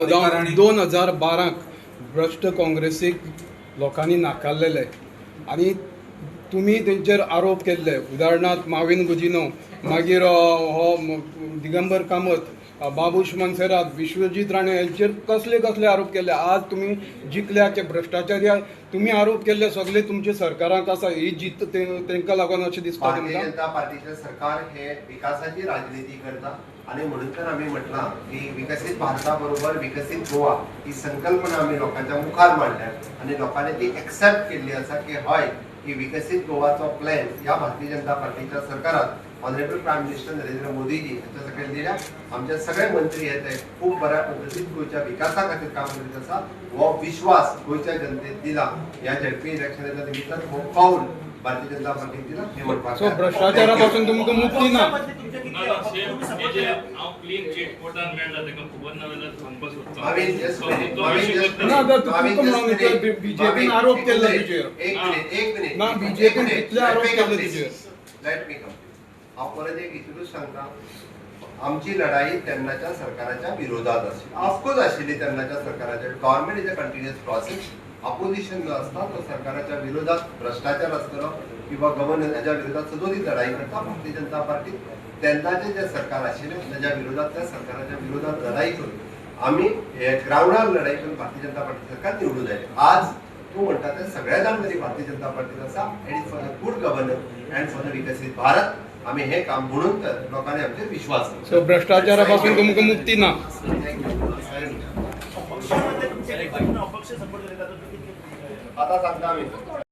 2012 भ्रष्ट काँग्रेसीक लोकांनी नाकारलेले आणि तुम्ही तेंचेर आरोप केल्ले, उदाहरणार्थ माविन गुजिनो, मागीर हो दिगंबर कामत, बाबूश मनसेरात, विश्वजीत राणे यांचेर कसले कसले आरोप केले. आज तुम्ही जिखल्याचे भ्रष्टाचार तुम्ही आरोप केले सगळे तुमच्या सरकाराक आसा. ही जीत तांकां लागून अशें दिसता. भारतीय जनता पार्टीचे सरकार हे विकासाची राजनीती करता आणि म्हणून तर आम्ही म्हटलं की विकसित भारताबरोबर विकसित गोवा ही संकल्पना आम्ही लोकांच्या मुखार मांडल्या आणि लोकांनी ती एक्सेप्ट केली असा की हय की विकसित गोवाचो प्लॅन या भारतीय जनता पार्टीच्या सरकारात honourable prime minister Narendra Modiji यांच्या सकयल दिल्या. आमचे सगळे मंत्री आहेत खूप बऱ्या पद्धतीत गोयच्या विकासा खातीर काम करीत आसा. हो विश्वास गोयच्या जनतेक दिला. या झडपी इलेक्शनाच्या निमित्तान हो पाऊल भारतीय जनता पार्टीक दिला हे म्हणपाक. सो भ्रष्टाचारापासून तुमकां मुक्ती ना. बीजेपीन आरोप केला तुजेर. एक मिनिट ना बीजेपीन कितले आरोप केले तुजेर. लेट मी कम. हांव परत एक इतूच सांगता, आमची लढाई तेन्नाच्या सरकाराच्या विरोधात आशिल्ली. ऑफकोर्स आशिल्ली तेन्नाच्या सरकाराच्या. Government is a continuous process. Opposition जो असता तो सरकाराच्या विरोधात भ्रष्टाचार असतलो किंवा गव्हर्नन्साच्या विरोधात सदोदित लढाई करता. भारतीय जनता पार्टी तेन्नाचे जे सरकार आशिल्ले त्याच्या विरोधात त्या सरकाराच्या विरोधात लढाई करून आम्ही ग्राउंडार लढाई करून भारतीय जनता पार्टी सरकार निवडून आयले. आज तू म्हणता ते सगळ्या जाणांनी भारतीय जनता पार्टीत आसा. End is for the good governance and for the विकसित भारत. आम्ही हे काम म्हणून तर लोकांनी आमचे विश्वास. सो भ्रष्टाचारापासून तुमकां मुक्ती ना. आता सांगता आम्ही